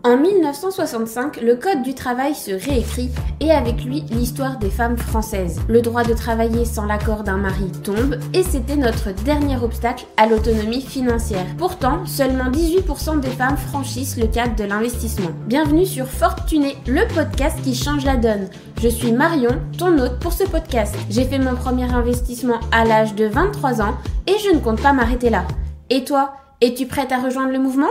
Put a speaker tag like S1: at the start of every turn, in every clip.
S1: En 1965, le Code du travail se réécrit et avec lui l'histoire des femmes françaises. Le droit de travailler sans l'accord d'un mari tombe et c'était notre dernier obstacle à l'autonomie financière. Pourtant, seulement 18% des femmes franchissent le cap de l'investissement. Bienvenue sur Fortuné, le podcast qui change la donne. Je suis Marion, ton hôte pour ce podcast. J'ai fait mon premier investissement à l'âge de 23 ans et je ne compte pas m'arrêter là. Et toi, es-tu prête à rejoindre le mouvement ?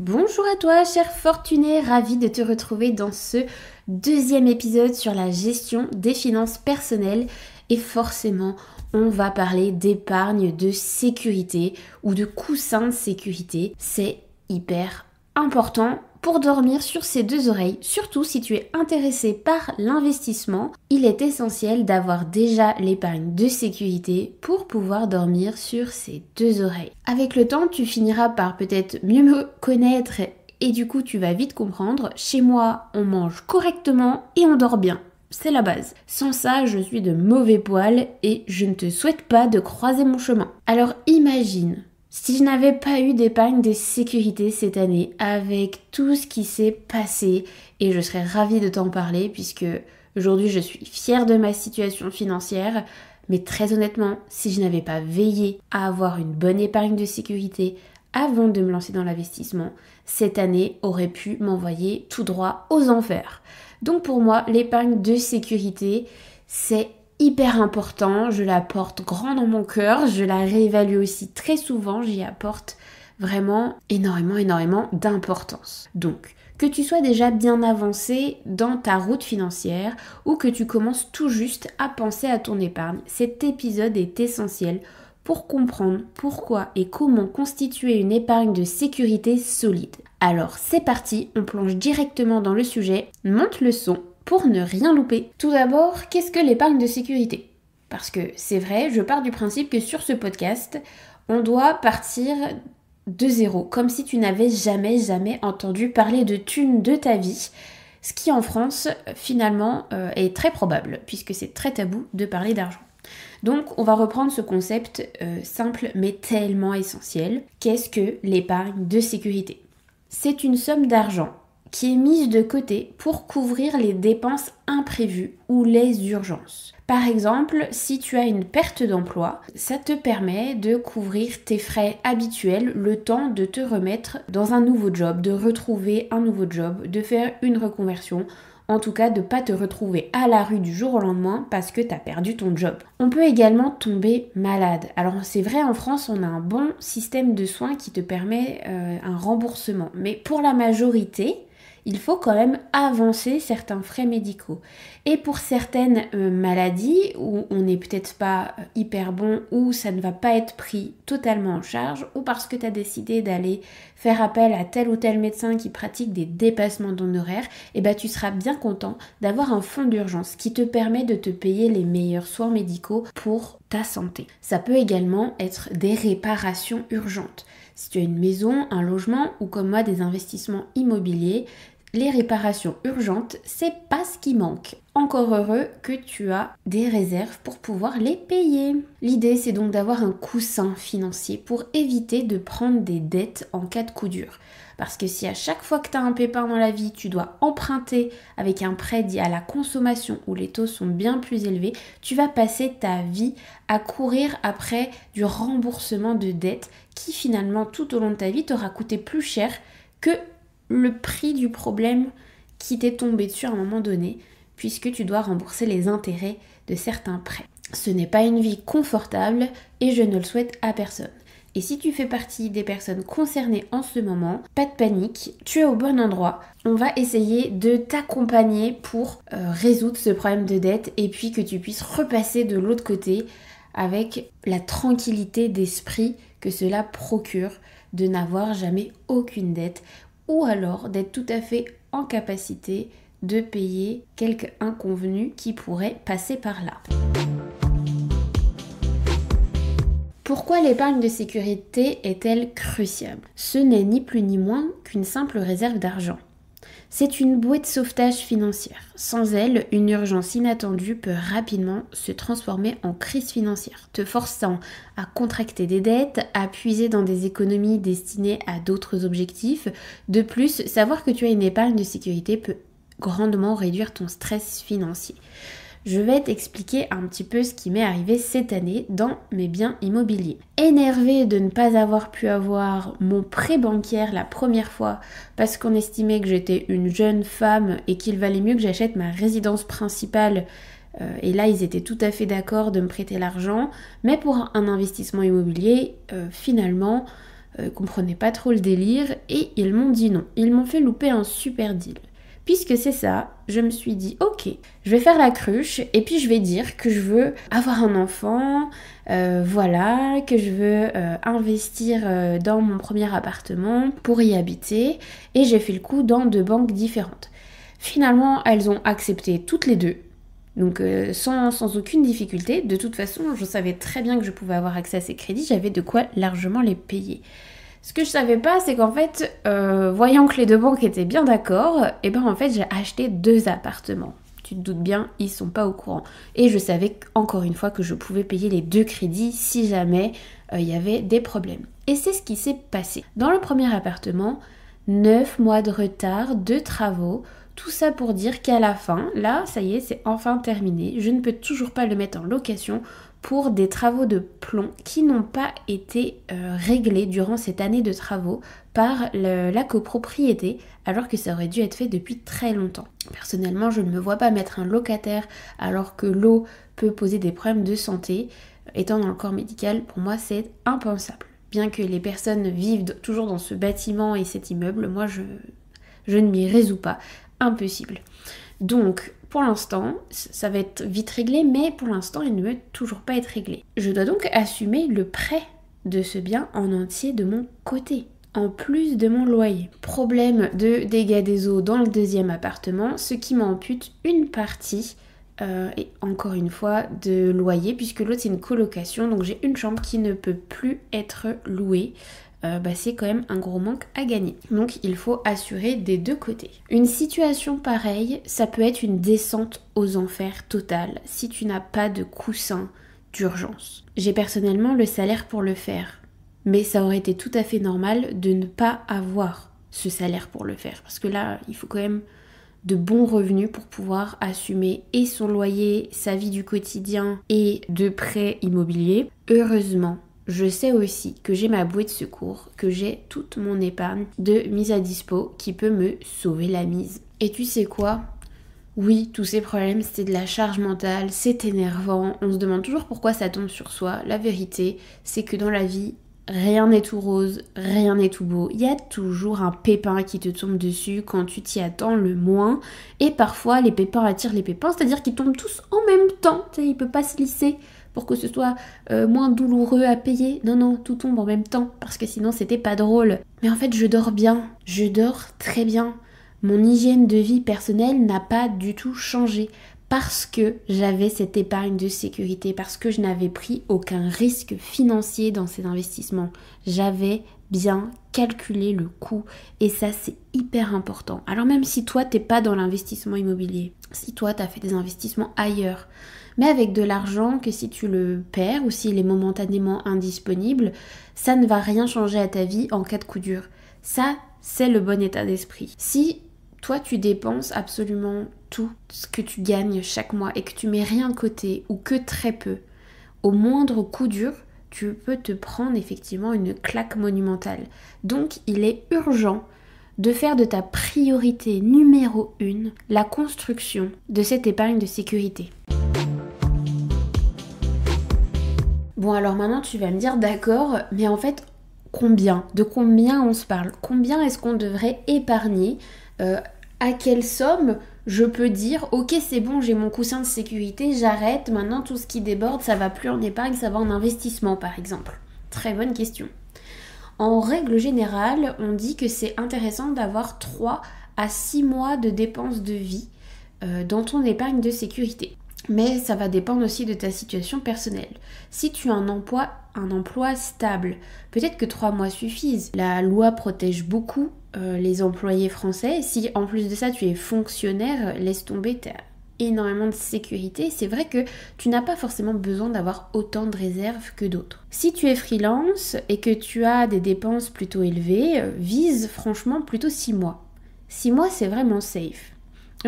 S1: Bonjour à toi, cher Fortuné, ravie de te retrouver dans ce deuxième épisode sur la gestion des finances personnelles. Et forcément, on va parler d'épargne de sécurité ou de coussin de sécurité. C'est hyper important pour dormir sur ses deux oreilles. Surtout si tu es intéressé par l'investissement, il est essentiel d'avoir déjà l'épargne de sécurité pour pouvoir dormir sur ses deux oreilles. Avec le temps, tu finiras par peut-être mieux me connaître et du coup tu vas vite comprendre. Chez moi, on mange correctement et on dort bien. C'est la base. Sans ça, je suis de mauvais poil et je ne te souhaite pas de croiser mon chemin. Alors imagine, si je n'avais pas eu d'épargne de sécurité cette année, avec tout ce qui s'est passé, et je serais ravie de t'en parler puisque aujourd'hui je suis fière de ma situation financière, mais très honnêtement, si je n'avais pas veillé à avoir une bonne épargne de sécurité avant de me lancer dans l'investissement, cette année aurait pu m'envoyer tout droit aux enfers. Donc pour moi, l'épargne de sécurité, c'est hyper important, je la porte grand dans mon cœur, je la réévalue aussi très souvent, j'y apporte vraiment énormément d'importance. Donc, que tu sois déjà bien avancé dans ta route financière ou que tu commences tout juste à penser à ton épargne, cet épisode est essentiel pour comprendre pourquoi et comment constituer une épargne de sécurité solide. Alors c'est parti, on plonge directement dans le sujet, monte le son pour ne rien louper. Tout d'abord, qu'est-ce que l'épargne de sécurité ? Parce que c'est vrai, je pars du principe que sur ce podcast, on doit partir de zéro, comme si tu n'avais jamais entendu parler de thunes de ta vie, ce qui en France, finalement, est très probable, puisque c'est très tabou de parler d'argent. Donc, on va reprendre ce concept simple mais tellement essentiel. Qu'est-ce que l'épargne de sécurité ? C'est une somme d'argent qui est mise de côté pour couvrir les dépenses imprévues ou les urgences. Par exemple, si tu as une perte d'emploi, ça te permet de couvrir tes frais habituels le temps de te remettre dans un nouveau job, de retrouver un nouveau job, de faire une reconversion, en tout cas de ne pas te retrouver à la rue du jour au lendemain parce que tu as perdu ton job. On peut également tomber malade. Alors c'est vrai, en France, on a un bon système de soins qui te permet un remboursement, mais pour la majorité, il faut quand même avancer certains frais médicaux. Et pour certaines maladies où on n'est peut-être pas hyper bon, ou ça ne va pas être pris totalement en charge, ou parce que tu as décidé d'aller faire appel à tel ou tel médecin qui pratique des dépassements d'honoraires, et ben tu seras bien content d'avoir un fonds d'urgence qui te permet de te payer les meilleurs soins médicaux pour ta santé. Ça peut également être des réparations urgentes. Si tu as une maison, un logement ou comme moi des investissements immobiliers, les réparations urgentes, c'est pas ce qui manque. Encore heureux que tu as des réserves pour pouvoir les payer. L'idée, c'est donc d'avoir un coussin financier pour éviter de prendre des dettes en cas de coup dur. Parce que si à chaque fois que tu as un pépin dans la vie, tu dois emprunter avec un prêt dit à la consommation où les taux sont bien plus élevés, tu vas passer ta vie à courir après du remboursement de dettes qui finalement tout au long de ta vie t'aura coûté plus cher que le prix du problème qui t'est tombé dessus à un moment donné, puisque tu dois rembourser les intérêts de certains prêts. Ce n'est pas une vie confortable et je ne le souhaite à personne. Et si tu fais partie des personnes concernées en ce moment, pas de panique, tu es au bon endroit. On va essayer de t'accompagner pour résoudre ce problème de dette et puis que tu puisses repasser de l'autre côté avec la tranquillité d'esprit que cela procure de n'avoir jamais aucune dette ou alors d'être tout à fait en capacité de payer quelques inconvenus qui pourraient passer par là. Pourquoi l'épargne de sécurité est-elle cruciale ? Ce n'est ni plus ni moins qu'une simple réserve d'argent. C'est une bouée de sauvetage financière. Sans elle, une urgence inattendue peut rapidement se transformer en crise financière, te forçant à contracter des dettes, à puiser dans des économies destinées à d'autres objectifs. De plus, savoir que tu as une épargne de sécurité peut grandement réduire ton stress financier. Je vais t'expliquer un petit peu ce qui m'est arrivé cette année dans mes biens immobiliers. Énervée de ne pas avoir pu avoir mon prêt bancaire la première fois parce qu'on estimait que j'étais une jeune femme et qu'il valait mieux que j'achète ma résidence principale, et là ils étaient tout à fait d'accord de me prêter l'argent, mais pour un investissement immobilier, finalement, ils comprenaient pas trop le délire et ils m'ont dit non. Ils m'ont fait louper un super deal. Puisque c'est ça, je me suis dit, ok, je vais faire la cruche et puis je vais dire que je veux avoir un enfant, voilà, que je veux investir dans mon premier appartement pour y habiter. Et j'ai fait le coup dans 2 banques différentes. Finalement, elles ont accepté toutes les 2. Donc sans aucune difficulté. De toute façon, je savais très bien que je pouvais avoir accès à ces crédits, j'avais de quoi largement les payer. Ce que je savais pas, c'est qu'en fait, voyant que les 2 banques étaient bien d'accord, et ben en fait j'ai acheté 2 appartements. Tu te doutes bien, ils sont pas au courant. Et je savais encore une fois que je pouvais payer les 2 crédits si jamais il y avait des problèmes. Et c'est ce qui s'est passé. Dans le premier appartement, 9 mois de retard, de travaux, tout ça pour dire qu'à la fin, là, ça y est, c'est enfin terminé. Je ne peux toujours pas le mettre en location pour des travaux de plomb qui n'ont pas été réglés durant cette année de travaux par la copropriété, alors que ça aurait dû être fait depuis très longtemps. Personnellement, je ne me vois pas mettre un locataire alors que l'eau peut poser des problèmes de santé. Étant dans le corps médical, pour moi, c'est impensable. Bien que les personnes vivent toujours dans ce bâtiment et cet immeuble, moi, je ne m'y résous pas. Impossible. Donc, pour l'instant, ça va être vite réglé, mais pour l'instant, il ne veut toujours pas être réglé. Je dois donc assumer le prêt de ce bien en entier de mon côté, en plus de mon loyer. Problème de dégâts des eaux dans le 2e appartement, ce qui m'ampute une partie, et encore une fois, de loyer, puisque l'autre c'est une colocation, donc j'ai une chambre qui ne peut plus être louée. C'est quand même un gros manque à gagner. Donc il faut assurer des 2 côtés. Une situation pareille, ça peut être une descente aux enfers totale si tu n'as pas de coussin d'urgence. J'ai personnellement le salaire pour le faire, mais ça aurait été tout à fait normal de ne pas avoir ce salaire pour le faire, parce que là, il faut quand même de bons revenus pour pouvoir assumer et son loyer, sa vie du quotidien et de prêts immobiliers. Heureusement, je sais aussi que j'ai ma bouée de secours, que j'ai toute mon épargne de mise à dispo qui peut me sauver la mise. Et tu sais quoi ? Oui, tous ces problèmes, c'est de la charge mentale, c'est énervant, on se demande toujours pourquoi ça tombe sur soi. La vérité, c'est que dans la vie, rien n'est tout rose, rien n'est tout beau. Il y a toujours un pépin qui te tombe dessus quand tu t'y attends le moins. Et parfois, les pépins attirent les pépins, c'est-à-dire qu'ils tombent tous en même temps. Tu sais, il peut pas se lisser pour que ce soit moins douloureux à payer. Non, tout tombe en même temps, parce que sinon c'était pas drôle. Mais en fait, je dors bien, je dors très bien. Mon hygiène de vie personnelle n'a pas du tout changé, parce que j'avais cette épargne de sécurité, parce que je n'avais pris aucun risque financier dans ces investissements. J'avais bien calculé le coût, et ça c'est hyper important. Alors même si toi t'es pas dans l'investissement immobilier, si toi t'as fait des investissements ailleurs, mais avec de l'argent que si tu le perds ou s'il est momentanément indisponible, ça ne va rien changer à ta vie en cas de coup dur. Ça, c'est le bon état d'esprit. Si toi tu dépenses absolument tout ce que tu gagnes chaque mois et que tu mets rien de côté ou que très peu, au moindre coup dur, tu peux te prendre effectivement une claque monumentale. Donc il est urgent de faire de ta priorité numéro 1 la construction de cette épargne de sécurité. Bon alors maintenant tu vas me dire d'accord, mais en fait combien ? De combien on se parle ? Combien est-ce qu'on devrait épargner ? À quelle somme je peux dire ok c'est bon, j'ai mon coussin de sécurité, j'arrête, maintenant tout ce qui déborde ça va plus en épargne, ça va en investissement par exemple. Très bonne question. En règle générale, on dit que c'est intéressant d'avoir 3 à 6 mois de dépenses de vie dans ton épargne de sécurité. Mais ça va dépendre aussi de ta situation personnelle. Si tu as un emploi stable, peut-être que 3 mois suffisent. La loi protège beaucoup les employés français. Si en plus de ça tu es fonctionnaire, laisse tomber, tu as énormément de sécurité. C'est vrai que tu n'as pas forcément besoin d'avoir autant de réserves que d'autres. Si tu es freelance et que tu as des dépenses plutôt élevées, vise franchement plutôt 6 mois. 6 mois, c'est vraiment safe.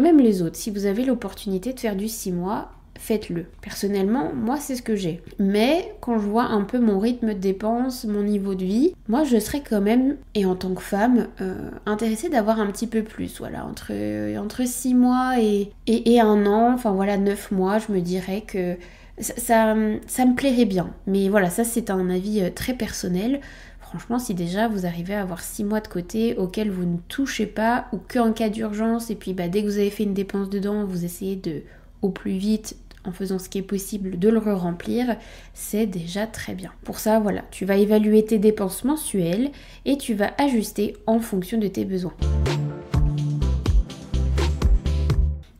S1: Même les autres, si vous avez l'opportunité de faire du 6 mois, faites-le. Personnellement, moi, c'est ce que j'ai. Mais quand je vois un peu mon rythme de dépenses, mon niveau de vie, moi, je serais quand même, et en tant que femme, intéressée d'avoir un petit peu plus. Voilà, entre 6 mois et 1 an, enfin voilà, 9 mois, je me dirais que ça me plairait bien. Mais voilà, ça, c'est un avis très personnel. Franchement, si déjà vous arrivez à avoir 6 mois de côté auxquels vous ne touchez pas ou qu'en cas d'urgence et puis dès que vous avez fait une dépense dedans, vous essayez de, au plus vite, en faisant ce qui est possible, de le remplir, c'est déjà très bien. Pour ça, voilà, tu vas évaluer tes dépenses mensuelles et tu vas ajuster en fonction de tes besoins.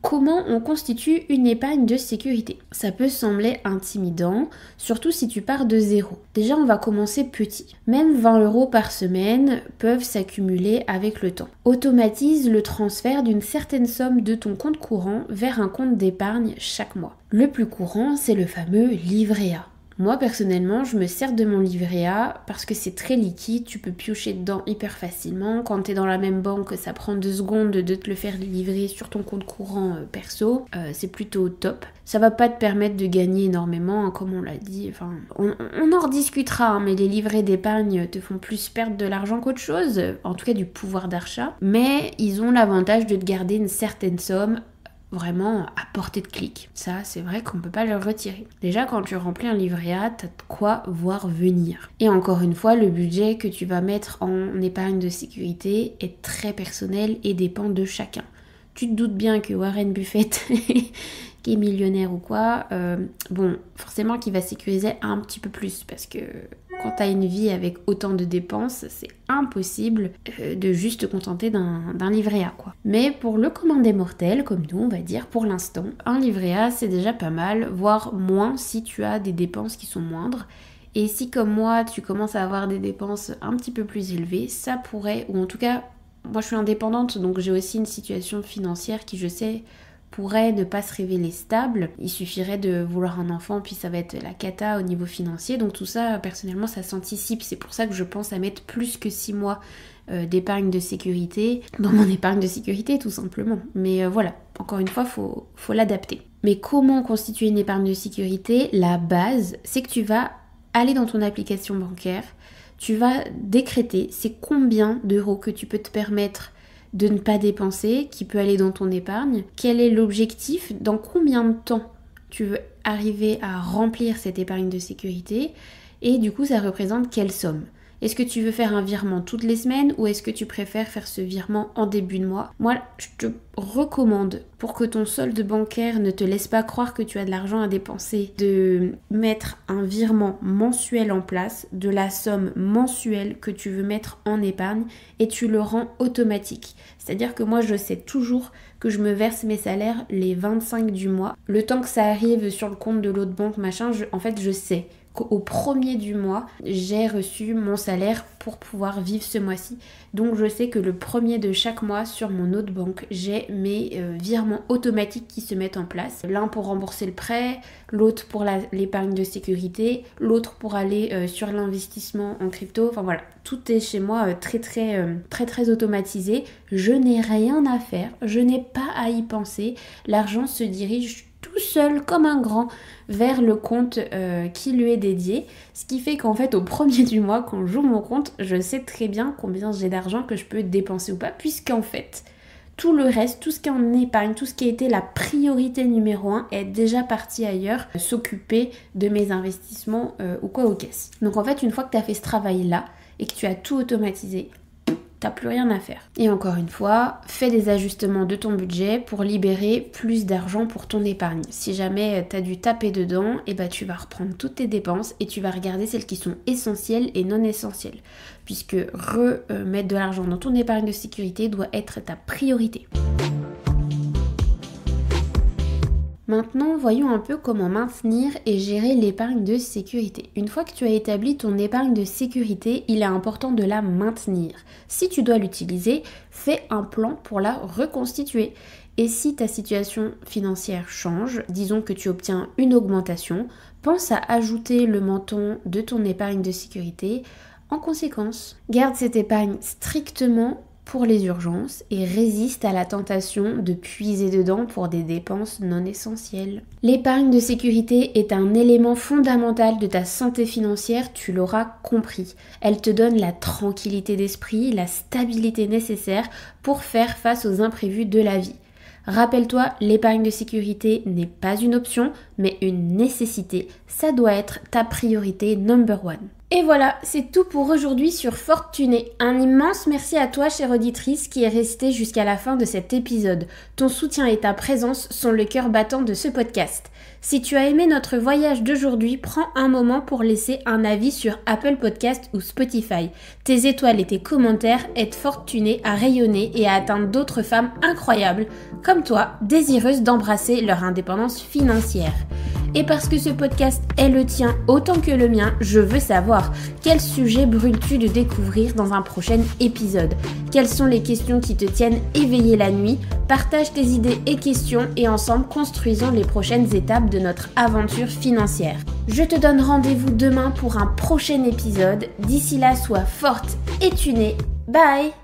S1: Comment on constitue une épargne de sécurité? Ça peut sembler intimidant, surtout si tu pars de zéro. Déjà, on va commencer petit. Même 20 € par semaine peuvent s'accumuler avec le temps. Automatise le transfert d'une certaine somme de ton compte courant vers un compte d'épargne chaque mois. Le plus courant, c'est le fameux livret A. Moi personnellement, je me sers de mon livret A parce que c'est très liquide, tu peux piocher dedans hyper facilement. Quand tu es dans la même banque, ça prend 2 secondes de te le faire livrer sur ton compte courant perso. C'est plutôt top. Ça va pas te permettre de gagner énormément, hein, comme on l'a dit. Enfin, on en rediscutera, hein, mais les livrets d'épargne te font plus perdre de l'argent qu'autre chose, en tout cas du pouvoir d'achat. Mais ils ont l'avantage de te garder une certaine somme vraiment à portée de clic. Ça, c'est vrai qu'on peut pas le retirer. Déjà, quand tu remplis un livret A, t'as de quoi voir venir. Et encore une fois, le budget que tu vas mettre en épargne de sécurité est très personnel et dépend de chacun. Tu te doutes bien que Warren Buffett, qui est millionnaire ou quoi, forcément qu'il va sécuriser un petit peu plus parce que quand tu as une vie avec autant de dépenses, c'est impossible de juste te contenter d'un livret A, quoi. Mais pour le commun des mortels, comme nous, on va dire, pour l'instant, un livret A, c'est déjà pas mal, voire moins si tu as des dépenses qui sont moindres. Et si, comme moi, tu commences à avoir des dépenses un petit peu plus élevées, ça pourrait, ou en tout cas, moi je suis indépendante, donc j'ai aussi une situation financière qui, je sais, pourrait ne pas se révéler stable. Il suffirait de vouloir un enfant, puis ça va être la cata au niveau financier. Donc tout ça, personnellement, ça s'anticipe. C'est pour ça que je pense à mettre plus que 6 mois d'épargne de sécurité dans mon épargne de sécurité, tout simplement. Mais voilà, encore une fois, faut l'adapter. Mais comment constituer une épargne de sécurité? La base, c'est que tu vas aller dans ton application bancaire, tu vas décréter c'est combien d'euros que tu peux te permettre de ne pas dépenser, qui peut aller dans ton épargne, quel est l'objectif, dans combien de temps tu veux arriver à remplir cette épargne de sécurité, et du coup ça représente quelle somme. Est-ce que tu veux faire un virement toutes les semaines ou est-ce que tu préfères faire ce virement en début de mois? Moi, je te recommande, pour que ton solde bancaire ne te laisse pas croire que tu as de l'argent à dépenser, de mettre un virement mensuel en place de la somme mensuelle que tu veux mettre en épargne et tu le rends automatique. C'est-à-dire que moi, je sais toujours que je me verse mes salaires les 25 du mois. Le temps que ça arrive sur le compte de l'autre banque, je sais qu'au premier du mois, j'ai reçu mon salaire pour pouvoir vivre ce mois-ci. Donc je sais que le premier de chaque mois sur mon autre banque, j'ai mes virements automatiques qui se mettent en place. L'un pour rembourser le prêt, l'autre pour l'épargne de sécurité, l'autre pour aller sur l'investissement en crypto. Enfin voilà, tout est chez moi très automatisé. Je n'ai rien à faire, je n'ai pas à y penser. L'argent se dirige tout seul comme un grand vers le compte qui lui est dédié, ce qui fait qu'en fait au premier du mois quand j'ouvre mon compte, je sais très bien combien j'ai d'argent que je peux dépenser ou pas, puisqu'en fait tout le reste, tout ce qui est en épargne, tout ce qui a été la priorité numéro 1 est déjà parti ailleurs, s'occuper de mes investissements ou quoi aux caisses. Donc en fait une fois que tu as fait ce travail là et que tu as tout automatisé, t'as plus rien à faire. Et encore une fois, fais des ajustements de ton budget pour libérer plus d'argent pour ton épargne. Si jamais t'as dû taper dedans, tu vas reprendre toutes tes dépenses et tu vas regarder celles qui sont essentielles et non essentielles. Puisque remettre de l'argent dans ton épargne de sécurité doit être ta priorité. Maintenant, voyons un peu comment maintenir et gérer l'épargne de sécurité. Une fois que tu as établi ton épargne de sécurité, il est important de la maintenir. Si tu dois l'utiliser, fais un plan pour la reconstituer. Et si ta situation financière change, disons que tu obtiens une augmentation, pense à ajouter le montant de ton épargne de sécurité en conséquence. Garde cette épargne strictement pour les urgences et résiste à la tentation de puiser dedans pour des dépenses non essentielles. L'épargne de sécurité est un élément fondamental de ta santé financière, tu l'auras compris. Elle te donne la tranquillité d'esprit, la stabilité nécessaire pour faire face aux imprévus de la vie. Rappelle-toi, l'épargne de sécurité n'est pas une option, mais une nécessité. Ça doit être ta priorité number one. Et voilà, c'est tout pour aujourd'hui sur Fortuné. Un immense merci à toi, chère auditrice, qui est restée jusqu'à la fin de cet épisode. Ton soutien et ta présence sont le cœur battant de ce podcast. Si tu as aimé notre voyage d'aujourd'hui, prends un moment pour laisser un avis sur Apple Podcast ou Spotify. Tes étoiles et tes commentaires aident Fortuné à rayonner et à atteindre d'autres femmes incroyables, comme toi, désireuses d'embrasser leur indépendance financière. Et parce que ce podcast est le tien autant que le mien, je veux savoir quel sujet brûles-tu de découvrir dans un prochain épisode? Quelles sont les questions qui te tiennent éveillé la nuit? Partage tes idées et questions et ensemble construisons les prochaines étapes de notre aventure financière. Je te donne rendez-vous demain pour un prochain épisode. D'ici là, sois forte et tunée. Bye!